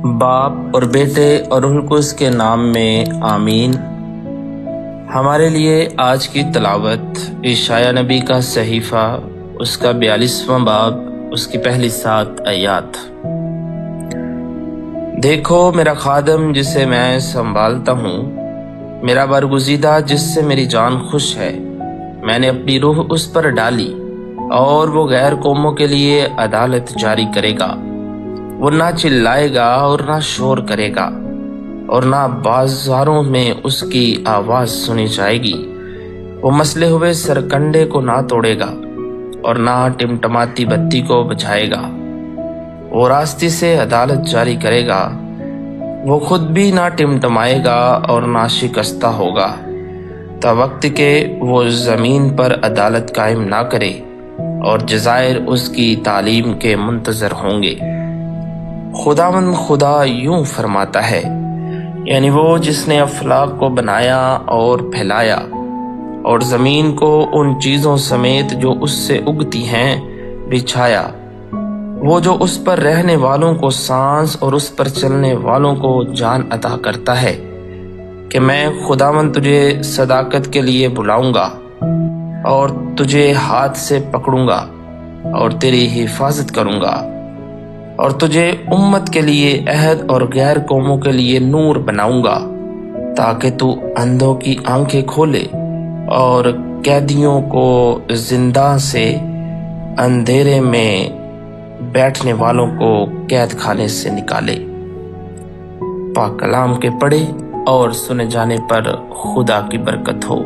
باپ اور بیٹے اور روح القدس کے نام میں آمین۔ ہمارے لیے آج کی تلاوت اشعیاء نبی کا صحیفہ، اس کا 42واں باب، اس کی پہلی 7 آیات۔ دیکھو میرا خادم جسے میں سنبھالتا ہوں، میرا برگزیدہ جس سے میری جان خوش ہے۔ میں نے اپنی روح اس پر ڈالی اور وہ غیر قوموں کے لیے عدالت جاری کرے گا۔ وہ نہ چلائے گا اور نہ شور کرے گا، اور نہ بازاروں میں اس کی آواز سنی جائے گی۔ وہ مسلے ہوئے سرکنڈے کو نہ توڑے گا اور نہ ٹمٹماتی بتی کو بجھائے گا۔ وہ راستے سے عدالت جاری کرے گا، وہ خود بھی نہ ٹمٹمائے گا اور نہ شکستہ ہوگا، تا وقت کہ وہ زمین پر عدالت قائم نہ کرے اور جزائر اس کی تعلیم کے منتظر ہوں گے۔ خداوند خدا یوں فرماتا ہے، یعنی وہ جس نے افلاک کو بنایا اور پھیلایا اور زمین کو ان چیزوں سمیت جو اس سے اگتی ہیں بچھایا، وہ جو اس پر رہنے والوں کو سانس اور اس پر چلنے والوں کو جان عطا کرتا ہے، کہ میں خداوند تجھے صداقت کے لیے بلاؤں گا اور تجھے ہاتھ سے پکڑوں گا اور تیری حفاظت کروں گا، اور تجھے امت کے لیے عہد اور غیر قوموں کے لیے نور بناؤں گا، تاکہ تو اندھوں کی آنکھیں کھولے اور قیدیوں کو زنداں سے، اندھیرے میں بیٹھنے والوں کو قید خانے سے نکالے۔ پاک کلام کے پڑھے اور سنے جانے پر خدا کی برکت ہو۔